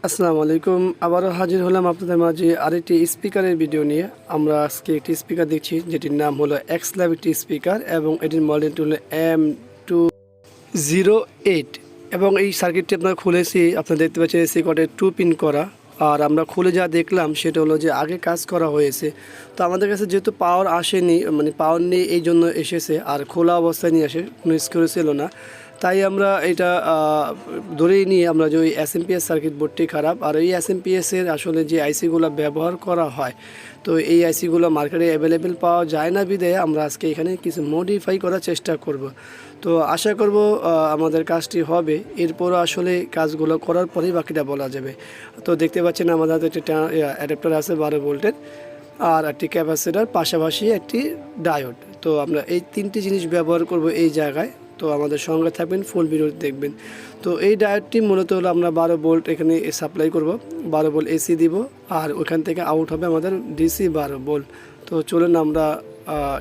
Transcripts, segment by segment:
আসসালামু আলাইকুম। আবারও হাজির হলাম আপনাদের মাঝে আরেকটি স্পিকারের ভিডিও নিয়ে। আমরা আজকে একটি স্পিকার দেখছি যেটির নাম হলো এক্স ল্যাব একটি স্পিকার এবং এটির মডেলটি হলো M-208 এবং এই সার্কিটটি আপনারা খুলেছি, আপনারা দেখতে পাচ্ছেন এসি কটে 2 পিন করা। আর আমরা খুলে যা দেখলাম সেটা হলো যে আগে কাজ করা হয়েছে, তো আমাদের কাছে যেহেতু পাওয়ার আসেনি, মানে পাওয়ার নেই, এই জন্য এসেছে। আর খোলা অবস্থায় নিয়ে আসে, কোনো স্ক্রু ছিল না, তাই আমরা এটা ধরেই নিয়ে আমরা যে ওই এসএমপিএস সার্কিট বোর্ডটি খারাপ। আর এই এসএমপিএসের আসলে যে আইসিগুলো ব্যবহার করা হয়, তো এই আইসিগুলো মার্কেটে অ্যাভেলেবেল পাওয়া যায় না বিধায় আমরা আজকে এখানে কিছু মডিফাই করার চেষ্টা করব। তো আশা করব আমাদের কাজটি হবে। এরপরও আসলে কাজগুলো করার পরেই বাকিটা বলা যাবে। তো দেখতে পাচ্ছেন আমাদের হাতে একটি অ্যাডাপ্টার আছে 12 ভোল্টের, আর একটি ক্যাপাসিটার, পাশাপাশি একটি ডায়োড। তো আমরা এই তিনটি জিনিস ব্যবহার করব এই জায়গায়। তো আমাদের সঙ্গে থাকবেন, ফুল ভিডিও দেখবেন। তো এই ডায়োডটি মূলত হলো আমরা 12 ভোল্ট এখানে সাপ্লাই করব, 12 ভোল্ট এসি দিব, আর ওখান থেকে আউট হবে আমাদের ডিসি 12 ভোল্ট। তো চলুন আমরা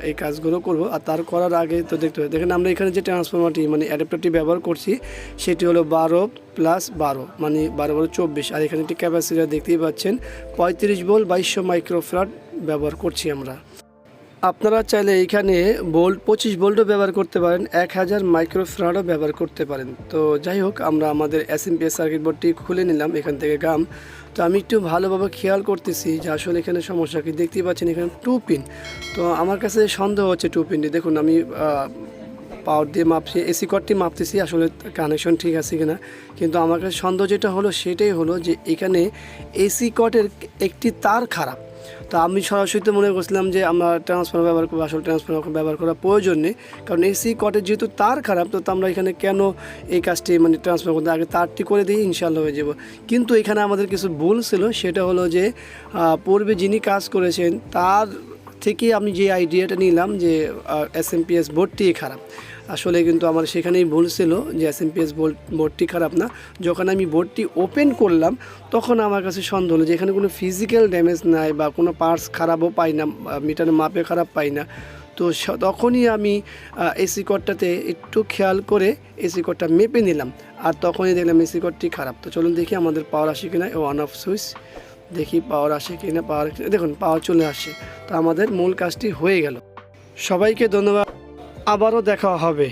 এই কাজগুলো করব। আর তার করার আগে তো দেখতে হবে, দেখেন আমরা এখানে যে ট্রান্সফরমারটি মানে অ্যাডাপ্টারটি ব্যবহার করছি সেটি হলো 12 + 12 মানে 12 × 24। আর এখানে একটি ক্যাপাসিটার দেখতেই পাচ্ছেন 35 ভোল্ট 2200 মাইক্রোফ্যারাড ব্যবহার করছি আমরা। আপনারা চাইলে এখানে ভোল্ট 25 ভোল্টও ব্যবহার করতে পারেন, 1000 মাইক্রোফ্যারাডও ব্যবহার করতে পারেন। তো যাই হোক, আমরা আমাদের এসএমপিএস সার্কিট বোর্ডটি খুলে নিলাম এখান থেকে গাম। তো আমি একটু ভালোভাবে খেয়াল করতেছি যে আসলে এখানে সমস্যা কি। দেখতেই পাচ্ছেন এখানে 2 পিন। তো আমার কাছে সন্দেহ হচ্ছে 2 পিনটি। দেখুন আমি পাওয়ার দিয়ে মাপছি, এসি কর্ডটি মাপতেছি আসলে কানেকশন ঠিক আছে কিনা। কিন্তু আমার কাছে সন্দেহ যেটা হলো সেটাই হলো যে এখানে এসি কর্ডের একটি তার খারাপ। তো আমি সরাসরি তো মনে করছিলাম যে আমরা ট্রান্সফর্মার ব্যবহার করবো, আসলে ট্রান্সফর্মার ব্যবহার করার প্রয়োজন নেই, কারণ এসি কটের যেহেতু তার খারাপ। তো আমরা এখানে কেন এই কাজটি মানে ট্রান্সফার করতে, আগে তারটি করে দিই, ইনশাল্লাহ হয়ে যাব। কিন্তু এখানে আমাদের কিছু ভুল ছিল, সেটা হলো যে পূর্বে যিনি কাজ করেছেন তার থেকে আমি যে আইডিয়াটা নিলাম যে এসএমপিএস বোর্ডটি খারাপ। আসলে কিন্তু আমার সেখানেই ভুল ছিল যে এসএমপিএস বোর্ডটি খারাপ না। যখন আমি বোর্ডটি ওপেন করলাম তখন আমার কাছে সন্দেহ হলো যে এখানে কোনো ফিজিক্যাল ড্যামেজ নাই বা কোনো পার্টস খারাপও পাই না, মিটারের মাপে খারাপ পাই না। তো তখনই আমি এসি কর্ডটাতে একটু খেয়াল করে এসি কর্ডটা মেপে নিলাম, আর তখনই দেখলাম এসি কর্ডটি খারাপ। তো চলুন দেখি আমাদের পাওয়ার আসে কিনা। অন অফ সুইচ দেখি পাওয়ার আসে কিনা। পাওয়ার, দেখুন পাওয়ার চলে আসছে। তো আমাদের মূল কাজটি হয়ে গেল। সবাইকে ধন্যবাদ, আবারও দেখা হবে।